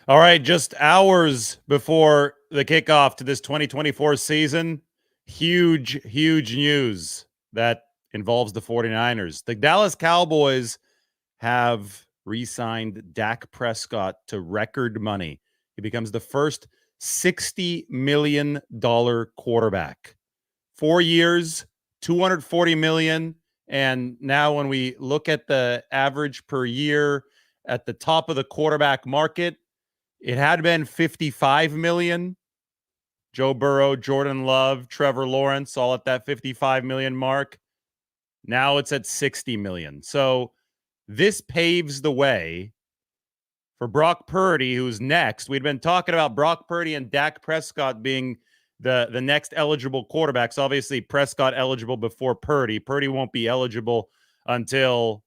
All right, just hours before the kickoff to this 2024 season, huge news that involves the 49ers. The Dallas Cowboys have re-signed Dak Prescott to record money. He becomes the first $60 million quarterback. 4 years, $240 million. And now when we look at the average per year at the top of the quarterback market, it had been $55 million. Joe Burrow, Jordan Love, Trevor Lawrence, all at that $55 million mark. Now it's at $60 million. So this paves the way for Brock Purdy, who's next. We'd been talking about Brock Purdy and Dak Prescott being the next eligible quarterbacks. Obviously, Prescott eligible before Purdy. Purdy won't be eligible until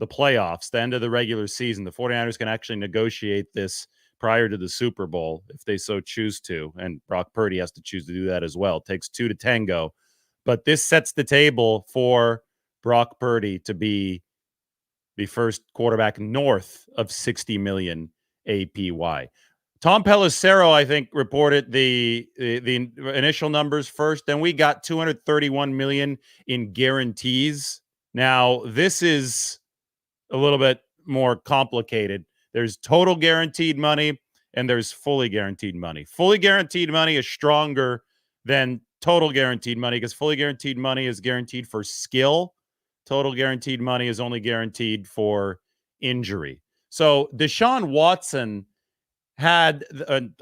the playoffs, the end of the regular season. The 49ers can actually negotiate this prior to the Super Bowl if they so choose to. And Brock Purdy has to choose to do that as well. It takes two to tango. But this sets the table for Brock Purdy to be the first quarterback north of 60 million APY. Tom Pelissero, I think, reported the initial numbers first. Then we got 231 million in guarantees. Now, this is a little bit more complicated. There's total guaranteed money and there's fully guaranteed money. Fully guaranteed money is stronger than total guaranteed money because fully guaranteed money is guaranteed for skill. Total guaranteed money is only guaranteed for injury. So Deshaun Watson had,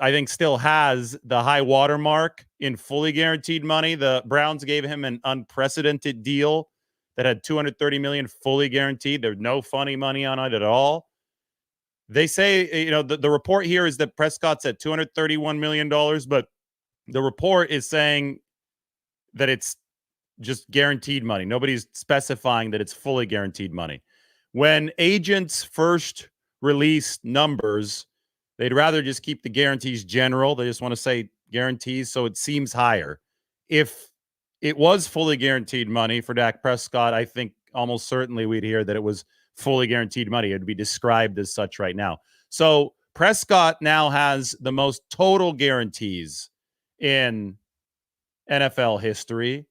I think still has the high watermark in fully guaranteed money. The Browns gave him an unprecedented deal that had $230 million fully guaranteed. There's no funny money on it at all. They say, the report here is that Prescott's at $231 million, but the report is saying that it's just guaranteed money. Nobody's specifying that it's fully guaranteed money. When agents first release numbers, they'd rather just keep the guarantees general. They just want to say guarantees, so it seems higher. If it was fully guaranteed money for Dak Prescott, I think almost certainly we'd hear that it was fully guaranteed money. It'd be described as such right now. So Prescott now has the most total guarantees in NFL history.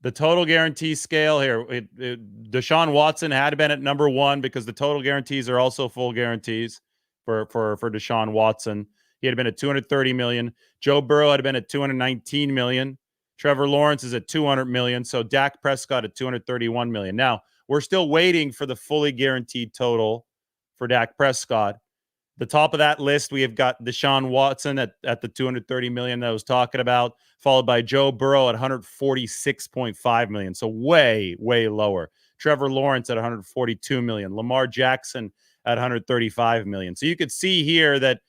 The total guarantee scale here, Deshaun Watson had been at number one because the total guarantees are also full guarantees for Deshaun Watson. He had been at $230 million. Joe Burrow had been at $219 million. Trevor Lawrence is at $200 million. So Dak Prescott at $231 million. Now, we're still waiting for the fully guaranteed total for Dak Prescott. The top of that list, we have got Deshaun Watson at the $230 million that I was talking about, followed by Joe Burrow at $146.5 million. So way lower. Trevor Lawrence at $142 million. Lamar Jackson at $135 million. So you could see here that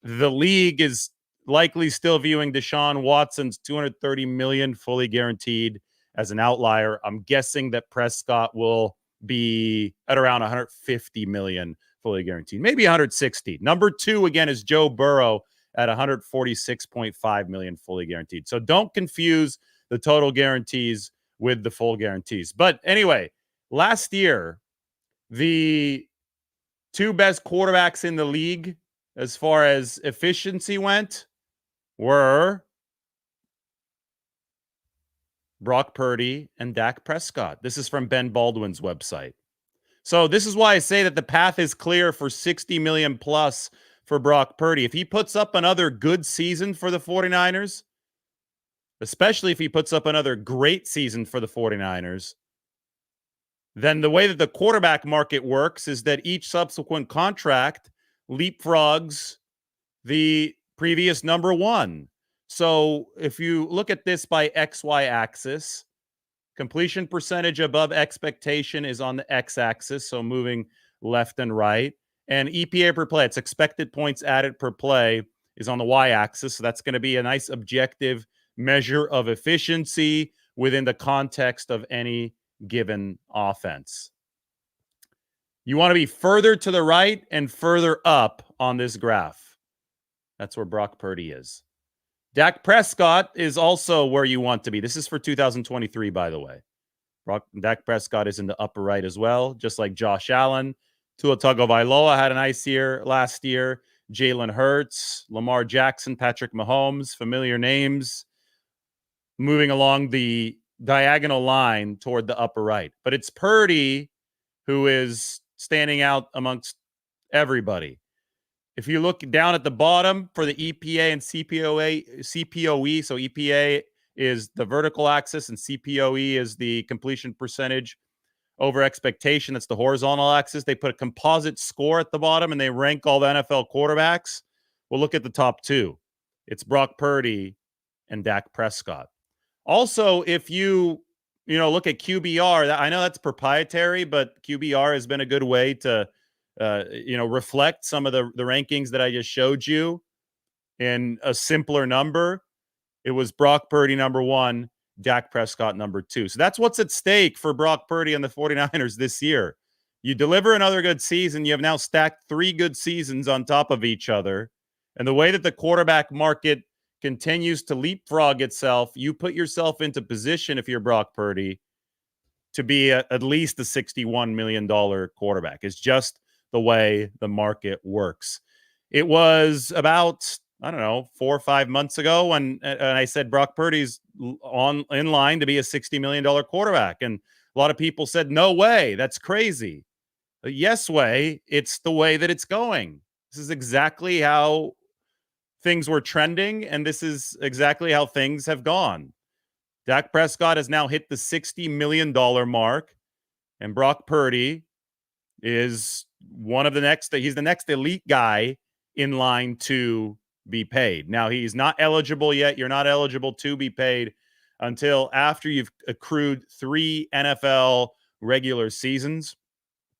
the league is likely still viewing Deshaun Watson's $230 million fully guaranteed as an outlier. I'm guessing that Prescott will be at around $150 million fully guaranteed, maybe 160. Number two, again, is Joe Burrow at $146.5 million fully guaranteed. So don't confuse the total guarantees with the full guarantees. But anyway, last year, the two best quarterbacks in the league as far as efficiency went were Brock Purdy and Dak Prescott. This is from Ben Baldwin's website. So this is why I say that the path is clear for 60 million plus for Brock Purdy. If he puts up another good season for the 49ers, especially if he puts up another great season for the 49ers, then the way that the quarterback market works is that each subsequent contract leapfrogs the previous number one. So if you look at this by XY axis, completion percentage above expectation is on the x-axis, so moving left and right. And EPA per play, it's expected points added per play, is on the y-axis. So that's going to be a nice objective measure of efficiency within the context of any given offense. You want to be further to the right and further up on this graph. That's where Brock Purdy is. Dak Prescott is also where you want to be. This is for 2023, by the way. Dak Prescott is in the upper right as well, just like Josh Allen. Tua Tagovailoa had a nice year last year. Jalen Hurts, Lamar Jackson, Patrick Mahomes, familiar names moving along the diagonal line toward the upper right. But it's Purdy who is standing out amongst everybody. If you look down at the bottom for the EPA and CPOE, so EPA is the vertical axis and CPOE is the completion percentage over expectation. That's the horizontal axis. They put a composite score at the bottom and they rank all the NFL quarterbacks. Well, look at the top two. It's Brock Purdy and Dak Prescott. Also, if you look at QBR, I know that's proprietary, but QBR has been a good way to reflect some of the rankings that I just showed you in a simpler number. It was Brock Purdy number 1, Dak Prescott number 2. So that's what's at stake for Brock Purdy and the 49ers this year. You deliver another good season. You have now stacked 3 good seasons on top of each other. And the way that the quarterback market continues to leapfrog itself, you put yourself into position, if you're Brock Purdy, to be at least a $61 million quarterback. It's just the way the market works. It was about, 4 or 5 months ago when I said Brock Purdy's in line to be a $60 million quarterback. And a lot of people said, no way, that's crazy. Yes way, it's the way that it's going. This is exactly how things were trending, and this is exactly how things have gone. Dak Prescott has now hit the $60 million mark, and Brock Purdy is he's the next elite guy in line to be paid. Now, he's not eligible yet. You're not eligible to be paid until after you've accrued 3 NFL regular seasons.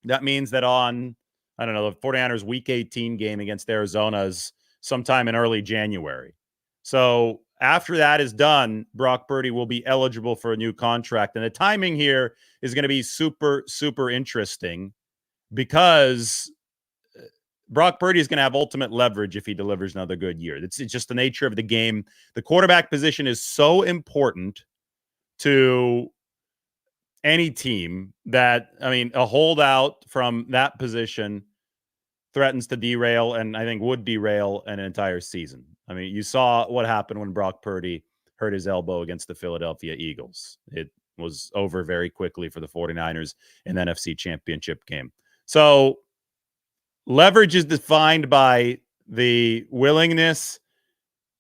That means that on, the 49ers week 18 game against Arizona is sometime in early January. So after that is done, Brock Purdy will be eligible for a new contract. And the timing here is going to be super, super interesting because Brock Purdy is going to have ultimate leverage if he delivers another good year. It's just the nature of the game. The quarterback position is so important to any team that, a holdout from that position threatens to derail, and I think would derail an entire season. You saw what happened when Brock Purdy hurt his elbow against the Philadelphia Eagles. It was over very quickly for the 49ers in the NFC Championship game. So leverage is defined by the willingness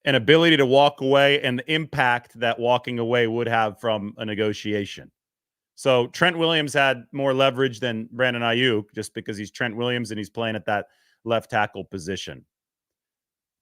and ability to walk away and the impact that walking away would have from a negotiation. So Trent Williams had more leverage than Brandon Ayuk just because he's Trent Williams and he's playing at that left tackle position.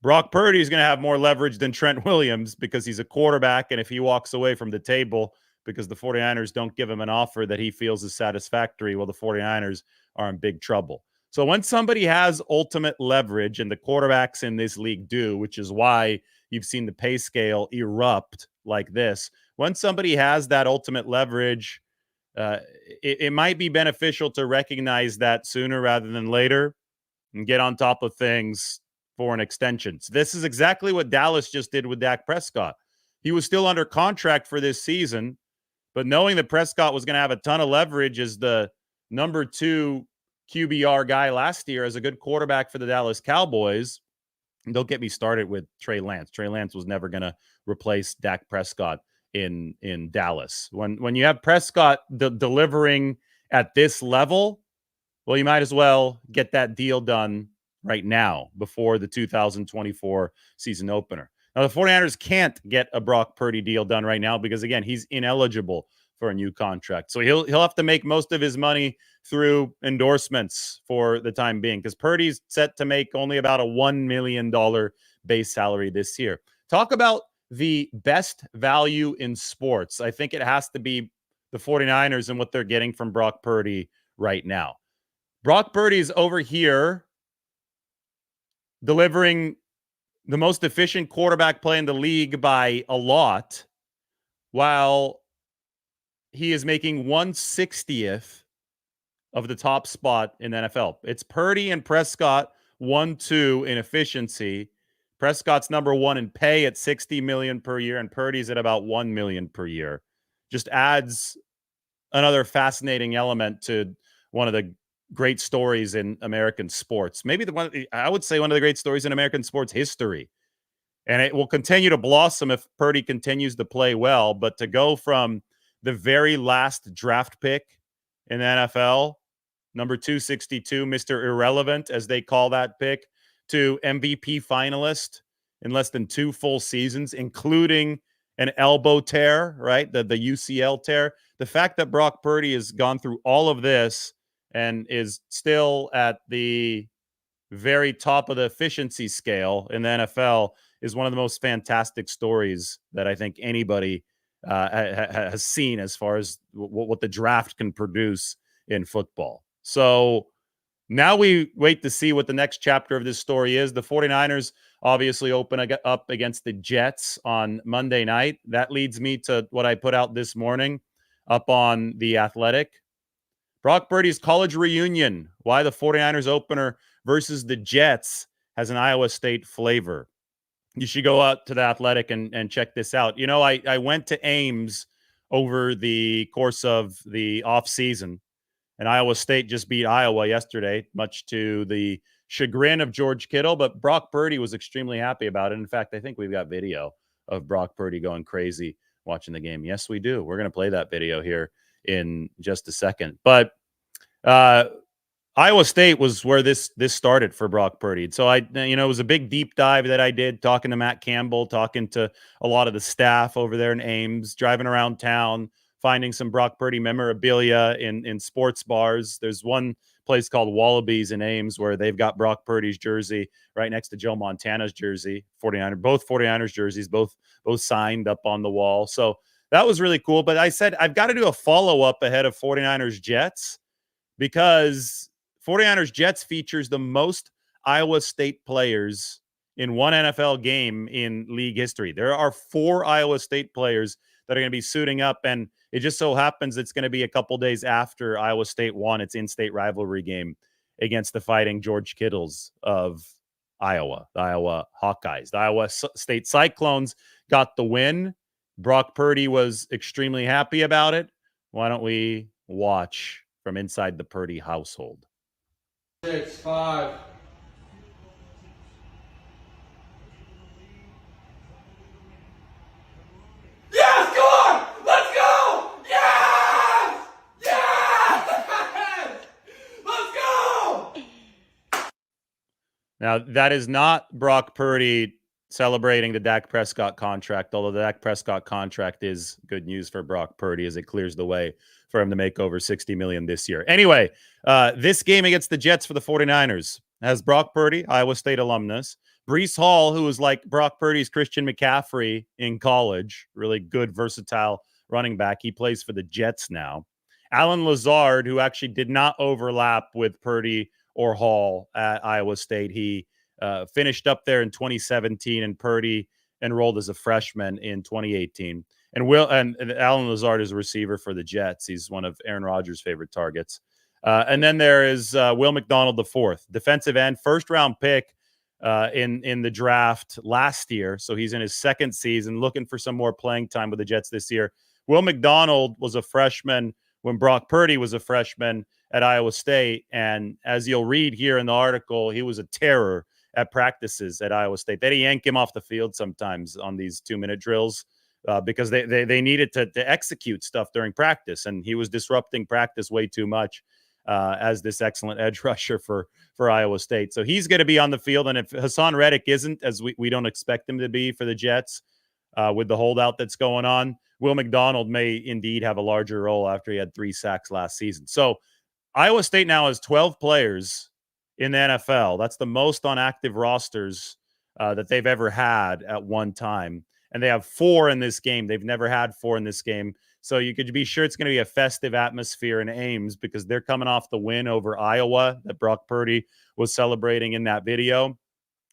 Brock Purdy is going to have more leverage than Trent Williams because he's a quarterback, and if he walks away from the table because the 49ers don't give him an offer that he feels is satisfactory, well, the 49ers are in big trouble. So when somebody has ultimate leverage, and the quarterbacks in this league do, which is why you've seen the pay scale erupt like this, when somebody has that ultimate leverage, it might be beneficial to recognize that sooner rather than later and get on top of things for an extension. So this is exactly what Dallas just did with Dak Prescott. He was still under contract for this season, but knowing that Prescott was going to have a ton of leverage as the number 2 QBR guy last year as a good quarterback for the Dallas Cowboys, and don't get me started with Trey Lance. Trey Lance was never going to replace Dak Prescott in Dallas. When you have Prescott delivering at this level, well, you might as well get that deal done right now before the 2024 season opener. Now, the 49ers can't get a Brock Purdy deal done right now because, again, he's ineligible for a new contract. So he'll have to make most of his money through endorsements for the time being because Purdy's set to make only about a $1 million base salary this year. Talk about the best value in sports. I think it has to be the 49ers and what they're getting from Brock Purdy right now. Brock Purdy's over here delivering the most efficient quarterback play in the league by a lot, while he is making 1/60th of the top spot in the NFL. It's Purdy and Prescott 1-2 in efficiency. Prescott's number 1 in pay at $60 million per year, and Purdy's at about $1 million per year. Just adds another fascinating element to one of the great stories in American sports. Maybe I would say one of the great stories in American sports history. And it will continue to blossom if Purdy continues to play well. But to go from the very last draft pick in the NFL, number 262, Mr. Irrelevant, as they call that pick, to MVP finalist in less than 2 full seasons, including an elbow tear, right? The UCL tear. The fact that Brock Purdy has gone through all of this and is still at the very top of the efficiency scale in the NFL is one of the most fantastic stories that I think anybody has seen as far as what the draft can produce in football. So now we wait to see what the next chapter of this story is. The 49ers obviously open up against the Jets on Monday night. That leads me to what I put out this morning up on The Athletic. Brock Purdy's college reunion, why the 49ers opener versus the Jets has an Iowa State flavor. You should go out to The Athletic and check this out. You know, I went to Ames over the course of the offseason, and Iowa State just beat Iowa yesterday, much to the chagrin of George Kittle, but Brock Purdy was extremely happy about it. In fact, I think we've got video of Brock Purdy going crazy watching the game. Yes, we do. We're going to play that video here in just a second. But Iowa State was where this started for Brock Purdy. So it was a big deep dive that I did, talking to Matt Campbell, talking to a lot of the staff over there in Ames, driving around town, finding some Brock Purdy memorabilia in sports bars. There's one place called Wallabies in Ames where they've got Brock Purdy's jersey right next to Joe Montana's jersey, both 49ers jerseys, both signed up on the wall. So that was really cool. But I said, I've got to do a follow-up ahead of 49ers Jets, because 49ers Jets features the most Iowa State players in one NFL game in league history. There are 4 Iowa State players that are going to be suiting up, and it just so happens it's going to be a couple days after Iowa State won its in-state rivalry game against the Fighting George Kittles of Iowa, the Iowa Hawkeyes. The Iowa State Cyclones got the win. Brock Purdy was extremely happy about it. Why don't we watch from inside the Purdy household? 6, 5. Yes, come on! Let's go! Yes! Yes! Let's go! Now, that is not Brock Purdy celebrating the Dak Prescott contract, although the Dak Prescott contract is good news for Brock Purdy as it clears the way for him to make over $60 million this year. Anyway, this game against the Jets for the 49ers has Brock Purdy, Iowa State alumnus, Breece Hall, who was like Brock Purdy's Christian McCaffrey in college, really good, versatile running back. He plays for the Jets now. Alan Lazard, who actually did not overlap with Purdy or Hall at Iowa State. He finished up there in 2017, and Purdy enrolled as a freshman in 2018. And Alan Lazard is a receiver for the Jets. He's one of Aaron Rodgers' favorite targets. And then there is Will McDonald IV, defensive end, first-round pick in the draft last year. So he's in his second season, looking for some more playing time with the Jets this year. Will McDonald was a freshman when Brock Purdy was a freshman at Iowa State. And as you'll read here in the article, he was a terror at practices at Iowa State. They'd yank him off the field sometimes on these 2-minute drills because they needed to execute stuff during practice. And he was disrupting practice way too much as this excellent edge rusher for Iowa State. So he's going to be on the field. And if Hassan Reddick isn't, as we don't expect him to be for the Jets with the holdout that's going on, Will McDonald may indeed have a larger role after he had 3 sacks last season. So Iowa State now has 12 players in the NFL. That's the most on active rosters that they've ever had at one time. And they have 4 in this game. They've never had 4 in this game. So you could be sure it's going to be a festive atmosphere in Ames because they're coming off the win over Iowa that Brock Purdy was celebrating in that video.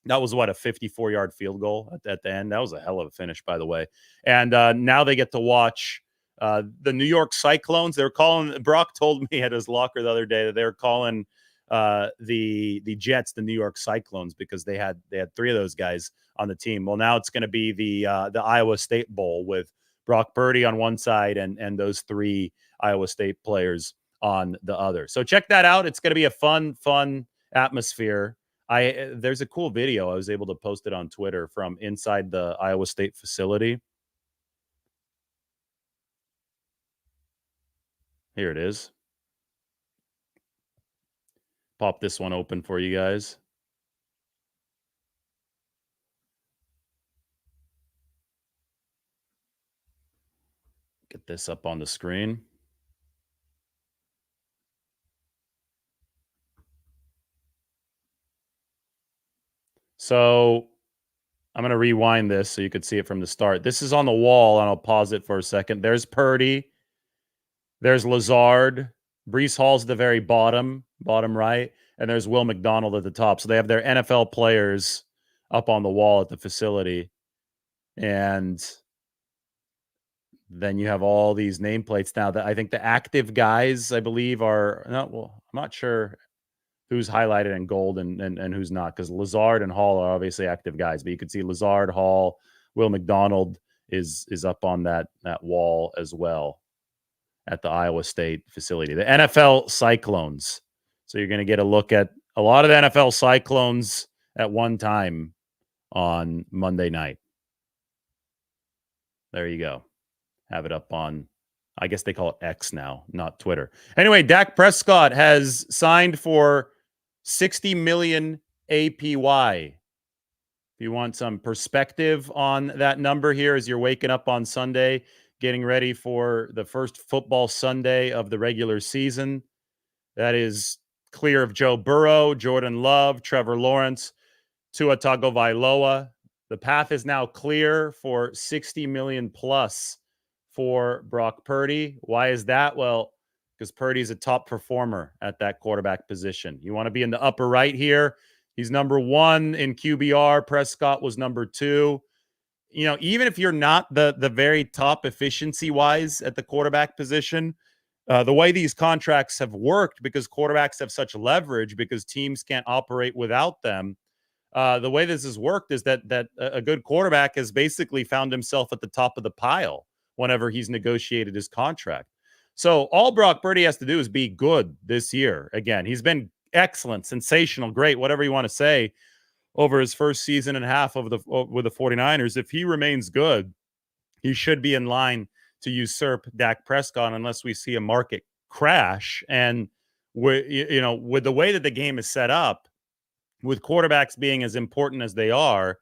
That was, a 54-yard field goal at the end. That was a hell of a finish, by the way. And now they get to watch the New York Cyclones. They're calling, Brock told me at his locker the other day that they're calling the Jets the New York Cyclones because they had 3 of those guys on the team. Well, now it's going to be the Iowa State Bowl with Brock Purdy on one side and those 3 Iowa State players on the other. So check that out. It's going to be a fun atmosphere. There's a cool video. I was able to post it on Twitter from inside the Iowa State facility. Here it is. Pop this one open for you guys. Get this up on the screen. So I'm going to rewind this so you could see it from the start. This is on the wall, and I'll pause it for a second. There's Purdy. There's Lazard. Brees Hall's at the very bottom right. And there's Will McDonald at the top. So they have their NFL players up on the wall at the facility. And then you have all these nameplates now that I think the active guys, I believe, are not. Well, I'm not sure who's highlighted in gold and who's not, because Lazard and Hall are obviously active guys. But you can see Lazard, Hall, Will McDonald is up on that wall as well at the Iowa State facility. The NFL Cyclones. So you're going to get a look at a lot of the NFL Cyclones at one time on Monday night. There you go. Have it up on, I guess they call it X now, not Twitter. Anyway, Dak Prescott has signed for $60 million APY. If you want some perspective on that number here as you're waking up on Sunday, getting ready for the first football Sunday of the regular season, that is clear of Joe Burrow, Jordan Love, Trevor Lawrence, Tua Tagovailoa. The path is now clear for $60 million plus for Brock Purdy. Why is that? Well, because Purdy's a top performer at that quarterback position. You want to be in the upper right here. He's number 1 in QBR. Prescott was number 2. You know, even if you're not the very top efficiency-wise at the quarterback position, the way these contracts have worked, because quarterbacks have such leverage because teams can't operate without them, the way this has worked is that a good quarterback has basically found himself at the top of the pile whenever he's negotiated his contract. So all Brock Purdy has to do is be good this year. Again, he's been excellent, sensational, great, whatever you want to say, over his first season and a half with the 49ers. If he remains good, he should be in line to usurp Dak Prescott unless we see a market crash. And with the way that the game is set up, with quarterbacks being as important as they are,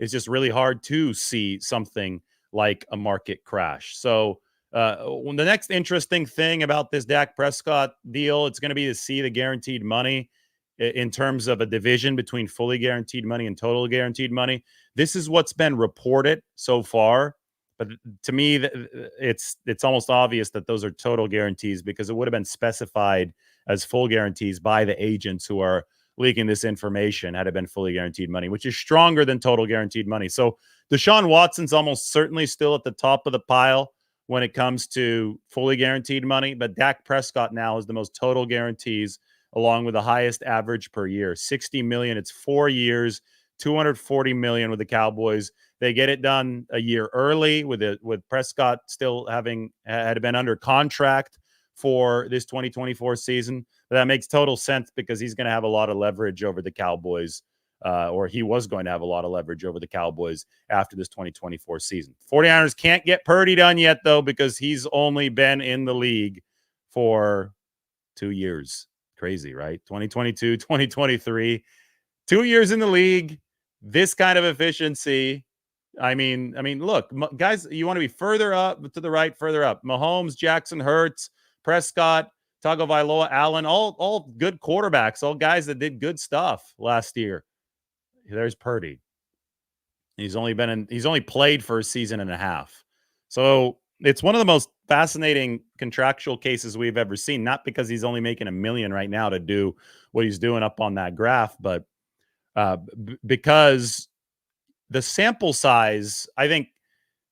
it's just really hard to see something like a market crash. So the next interesting thing about this Dak Prescott deal, it's going to be to see the guaranteed money in terms of a division between fully guaranteed money and total guaranteed money. This is what's been reported so far. But to me, it's almost obvious that those are total guarantees, because it would have been specified as full guarantees by the agents who are leaking this information had it been fully guaranteed money, which is stronger than total guaranteed money. So Deshaun Watson's almost certainly still at the top of the pile when it comes to fully guaranteed money, but Dak Prescott now has the most total guarantees, along with the highest average per year, $60 million. It's 4 years, $240 million with the Cowboys. They get it done a year early with Prescott still had been under contract for this 2024 season. But that makes total sense because he's going to have a lot of leverage over the Cowboys, or he was going to have a lot of leverage over the Cowboys after this 2024 season. 49ers can't get Purdy done yet, though, because he's only been in the league for 2 years. Crazy, right? 2022, 2023, 2 years in the league, this kind of efficiency. I mean, look, guys, you want to be further up to the right, further up. Mahomes, Jackson, Hurts, Prescott, Tagovailoa, Allen, all good quarterbacks, all guys that did good stuff last year. There's Purdy. He's only played for a season and a half. So it's one of the most fascinating contractual cases we've ever seen, not because he's only making $1 million right now to do what he's doing up on that graph, but because the sample size, I think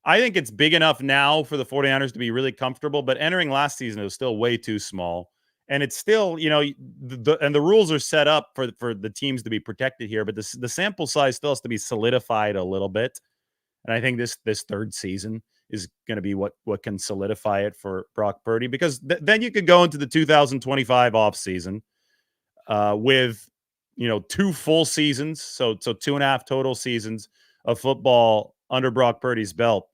it's big enough now for the 49ers to be really comfortable, but entering last season, it was still way too small. And it's still, the rules are set up for the teams to be protected here, but the sample size still has to be solidified a little bit. And I think this third season is going to be what can solidify it for Brock Purdy, because then you could go into the 2025 offseason with, 2 full seasons, so 2.5 total seasons of football under Brock Purdy's belt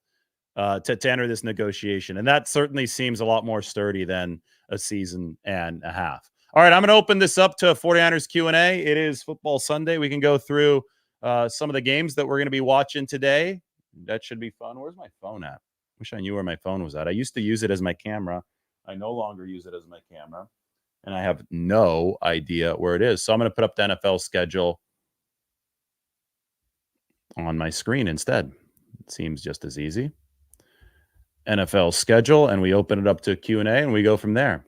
to enter this negotiation. And that certainly seems a lot more sturdy than a season and a half. All right, I'm going to open this up to 49ers Q&A. It is Football Sunday. We can go through some of the games that we're going to be watching today. That should be fun. Where's my phone at? Wish I knew where my phone was at. I used to use it as my camera. I no longer use it as my camera, and I have no idea where it is. So I'm going to put up the NFL schedule on my screen instead. It seems just as easy. NFL schedule, and we open it up to Q&A, and we go from there.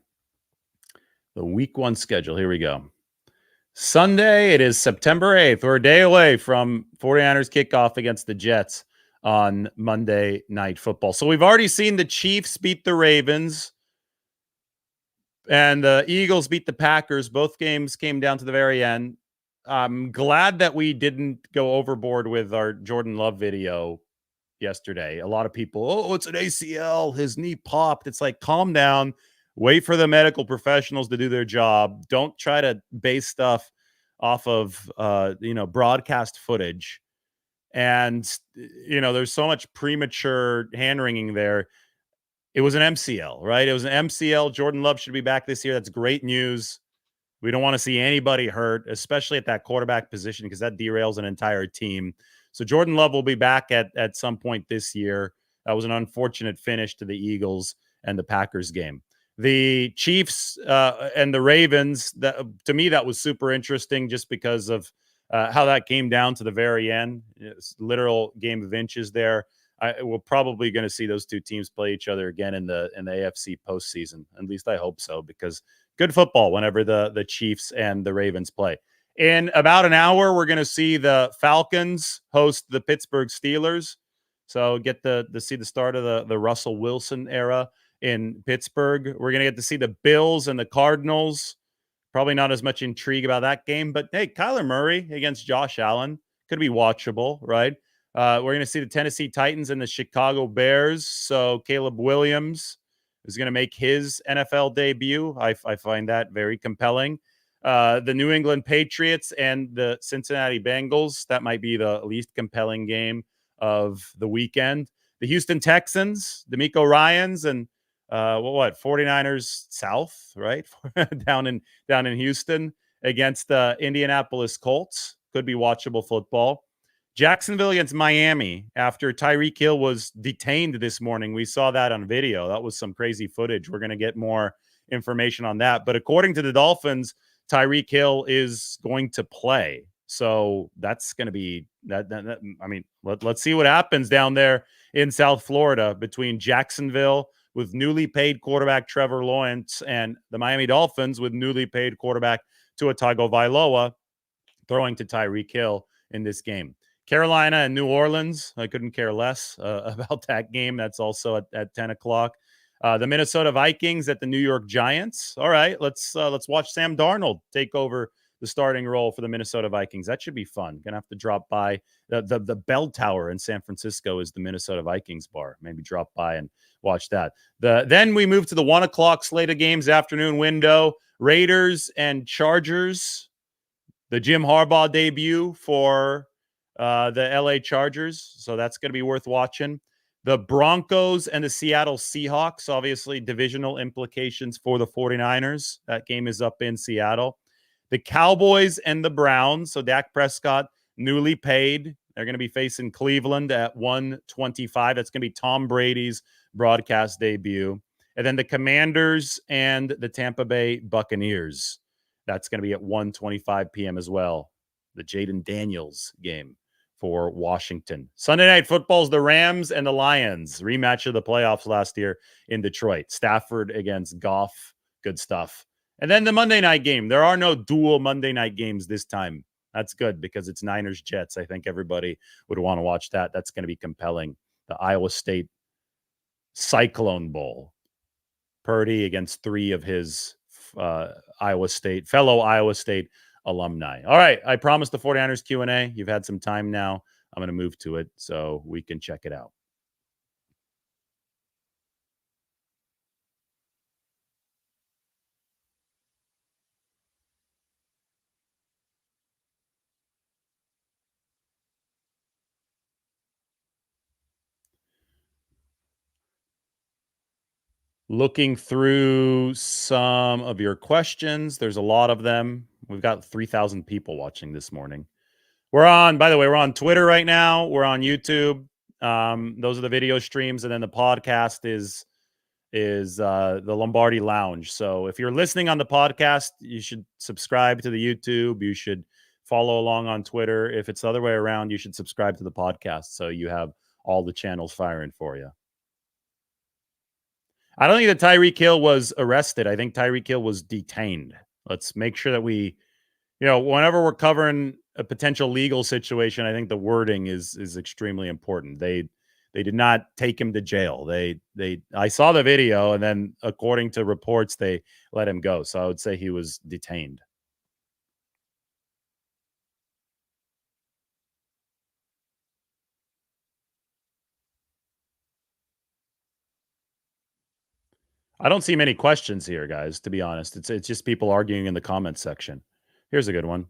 The week 1 schedule. Here we go. Sunday, it is September 8th. We're a day away from 49ers kickoff against the Jets on Monday Night Football. So we've already seen the Chiefs beat the Ravens, and the Eagles beat the Packers. Both games came down to the very end. I'm glad that we didn't go overboard with our Jordan Love video yesterday. A lot of people, oh, it's an ACL. His knee popped. It's like, calm down. Wait for the medical professionals to do their job. Don't try to base stuff off of, broadcast footage. And, there's so much premature hand-wringing there. It was an MCL, right? It was an MCL. Jordan Love should be back this year. That's great news. We don't want to see anybody hurt, especially at that quarterback position, because that derails an entire team. So Jordan Love will be back at some point this year. That was an unfortunate finish to the Eagles and the Packers game. The Chiefs and the Ravens, to me, that was super interesting just because of how that came down to the very end. It's literal game of inches there. We're probably going to see those two teams play each other again in the AFC postseason. At least I hope so, because good football whenever the Chiefs and the Ravens play. In about an hour, we're going to see the Falcons host the Pittsburgh Steelers. So get to see the start of the Russell Wilson era in Pittsburgh. We're going to get to see the Bills and the Cardinals. Probably not as much intrigue about that game, but hey, Kyler Murray against Josh Allen could be watchable, right? We're going to see the Tennessee Titans and the Chicago Bears. So Caleb Williams is going to make his NFL debut. I find that very compelling. The New England Patriots and the Cincinnati Bengals. That might be the least compelling game of the weekend. The Houston Texans, DeMeco Ryans, and 49ers South, right? down in Houston against the Indianapolis Colts. Could be watchable football. Jacksonville against Miami after Tyreek Hill was detained this morning. We saw that on video. That was some crazy footage. We're going to get more information on that. But according to the Dolphins, Tyreek Hill is going to play. So that's going to be that. I mean, let's see what happens down there in South Florida between Jacksonville with newly paid quarterback Trevor Lawrence and the Miami Dolphins with newly paid quarterback Tua Tagovailoa throwing to Tyreek Hill in this game. Carolina and New Orleans, I couldn't care less about that game. That's also at 10 o'clock. The Minnesota Vikings at the New York Giants. All right, let's watch Sam Darnold take over the starting role for the Minnesota Vikings. That should be fun. Gonna have to drop by the Bell Tower in San Francisco is the Minnesota Vikings bar. Maybe drop by and watch that. Then we move to the 1 o'clock slate of games, afternoon window. Raiders and Chargers. The Jim Harbaugh debut for the LA Chargers. So that's going to be worth watching. The Broncos and the Seattle Seahawks, obviously divisional implications for the 49ers. That game is up in Seattle. The Cowboys and the Browns. So Dak Prescott, newly paid. They're going to be facing Cleveland at 1:25. That's going to be Tom Brady's broadcast debut. And then the Commanders and the Tampa Bay Buccaneers. That's going to be at 1:25 p.m. as well. The Jaden Daniels game for Washington. Sunday Night Football's the Rams and the Lions. Rematch of the playoffs last year in Detroit. Stafford against Goff. Good stuff. And then the Monday night game. There are no dual Monday night games this time. That's good because it's Niners Jets. I think everybody would want to watch that. That's going to be compelling. The Iowa State Cyclone Bowl. Purdy against 3 of his fellow Iowa State alumni. All right. I promised the 49ers Q&A. You've had some time now. I'm going to move to it so we can check it out. Looking through some of your questions. There's a lot of them. We've got 3,000 people watching this morning. By the way, we're on Twitter right now. We're on YouTube. Those are the video streams, and then the podcast is the Lombardi Lounge. So if you're listening on the podcast, you should subscribe to the YouTube. You should follow along on Twitter. If it's the other way around, you should subscribe to the podcast so you have all the channels firing for you. I don't think that Tyreek Hill was arrested. I think Tyreek Hill was detained. Let's make sure that whenever we're covering a potential legal situation, I think the wording is extremely important. They did not take him to jail. I saw the video, and then according to reports, they let him go. So I would say he was detained. I don't see many questions here, guys, to be honest. It's just people arguing in the comments section. Here's a good one.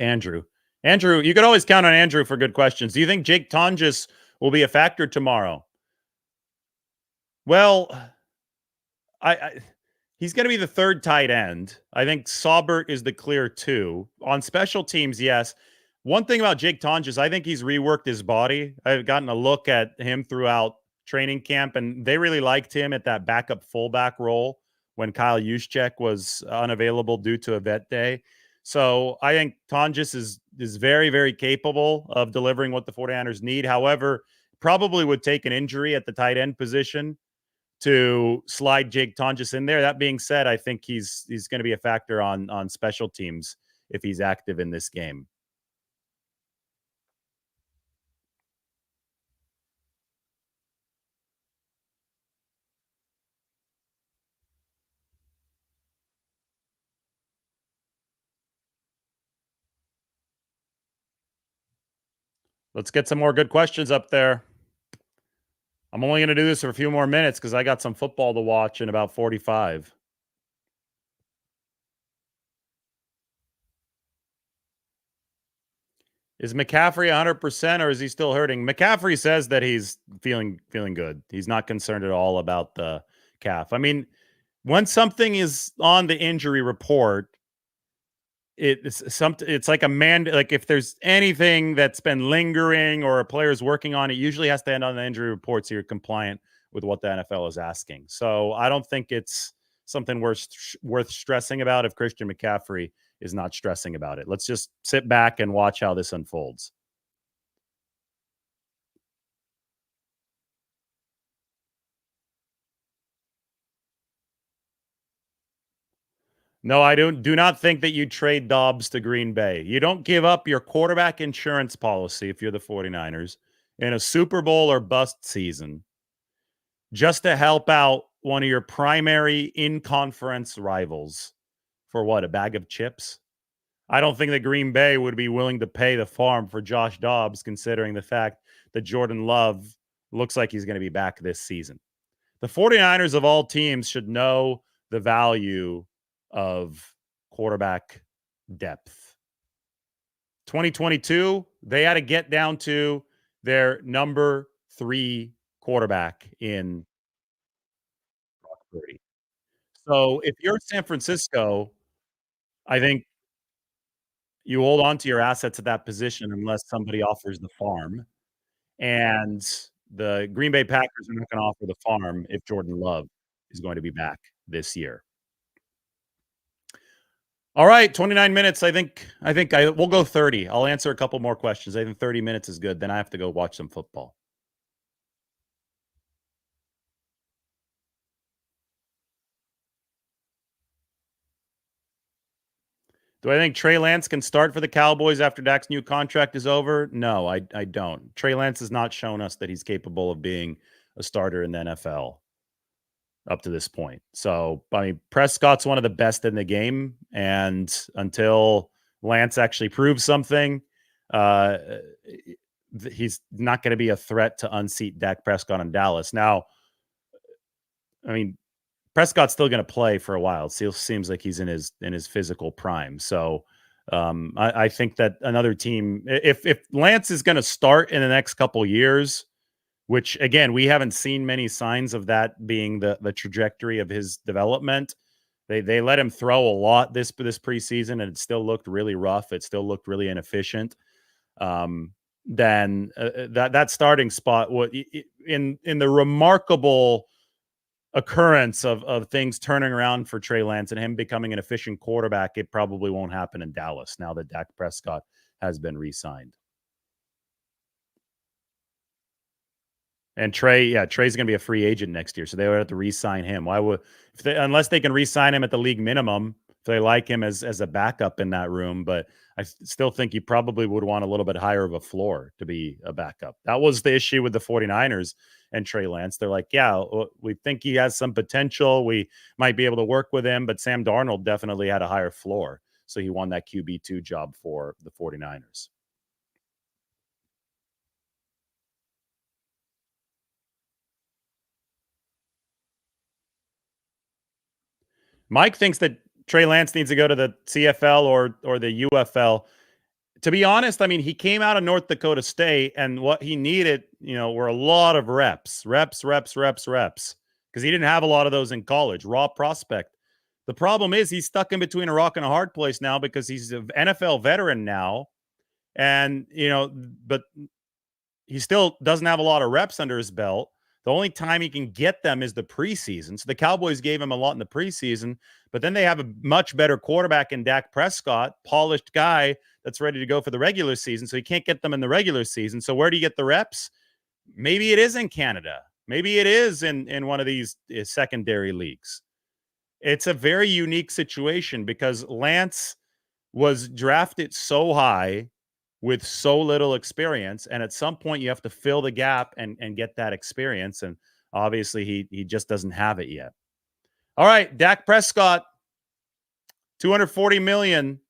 Andrew. Andrew, you could always count on Andrew for good questions. Do you think Jake Tonjes will be a factor tomorrow? Well, he's going to be the third tight end. I think Saubert is the clear 2. On special teams, yes. One thing about Jake Tonjes, I think he's reworked his body. I've gotten a look at him throughout training camp, and they really liked him at that backup fullback role when Kyle Juszczyk was unavailable due to a vet day. So I think Tonjes is very, very capable of delivering what the 49ers need. However, probably would take an injury at the tight end position to slide Jake Tonjes in there. That being said, I think he's going to be a factor on special teams if he's active in this game. Let's get some more good questions up there. I'm only going to do this for a few more minutes because I got some football to watch in about 45. Is McCaffrey 100% or is he still hurting? McCaffrey says that he's feeling good. He's not concerned at all about the calf. I mean, when something is on the injury report, it's like like if there's anything that's been lingering or a player's working on it, usually has to end on the injury report so you're compliant with what the NFL is asking. So I don't think it's something worth stressing about if Christian McCaffrey is not stressing about it. Let's just sit back and watch how this unfolds. No, I do not think that you trade Dobbs to Green Bay. You don't give up your quarterback insurance policy if you're the 49ers in a Super Bowl or bust season just to help out one of your primary in-conference rivals for what, a bag of chips? I don't think that Green Bay would be willing to pay the farm for Josh Dobbs, considering the fact that Jordan Love looks like he's going to be back this season. The 49ers of all teams should know the value of quarterback depth. 2022, they had to get down to their number 3 quarterback in Brock Purdy. So if you're San Francisco, I think you hold on to your assets at that position unless somebody offers the farm. And the Green Bay Packers are not going to offer the farm if Jordan Love is going to be back this year. All right, 29 minutes. I think we'll go 30. I'll answer a couple more questions. I think 30 minutes is good. Then I have to go watch some football. Do I think Trey Lance can start for the Cowboys after Dak's new contract is over? No, I don't. Trey Lance has not shown us that he's capable of being a starter in the NFL up to this point. So, I mean, Prescott's one of the best in the game, and until Lance actually proves something, he's not going to be a threat to unseat Dak Prescott in Dallas. Now, I mean, Prescott's still going to play for a while. It still seems like he's in his physical prime. So, I think that another team, if Lance is going to start in the next couple years, which again, we haven't seen many signs of that being the trajectory of his development. They let him throw a lot this preseason, and it still looked really rough. It still looked really inefficient. Then that starting spot, what in the remarkable occurrence of things turning around for Trey Lance and him becoming an efficient quarterback, it probably won't happen in Dallas now that Dak Prescott has been re-signed. And Trey's going to be a free agent next year, so they would have to re-sign him. Why would unless they can re-sign him at the league minimum if they like him as a backup in that room? But I still think you probably would want a little bit higher of a floor to be a backup. That was the issue with the 49ers and Trey Lance. They're like, yeah, we think he has some potential. We might be able to work with him, but Sam Darnold definitely had a higher floor, so he won that QB2 job for the 49ers. Mike thinks that Trey Lance needs to go to the CFL or the UFL. To be honest, I mean, he came out of North Dakota State, and what he needed, were a lot of reps, because he didn't have a lot of those in college. Raw prospect. The problem is he's stuck in between a rock and a hard place now because he's an NFL veteran now, and but he still doesn't have a lot of reps under his belt. The only time he can get them is the preseason. So the Cowboys gave him a lot in the preseason, but then they have a much better quarterback in Dak Prescott, polished guy that's ready to go for the regular season. So he can't get them in the regular season. So where do you get the reps? Maybe it is in Canada. Maybe it is in one of these secondary leagues. It's a very unique situation because Lance was drafted so high with so little experience, and at some point you have to fill the gap and get that experience, and obviously he just doesn't have it yet. All right, Dak Prescott, $240 million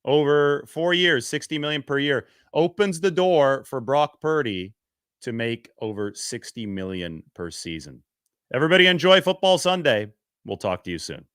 over 4 years, $60 million per year, opens the door for Brock Purdy to make over $60 million per season. Everybody enjoy Football Sunday. We'll talk to you soon.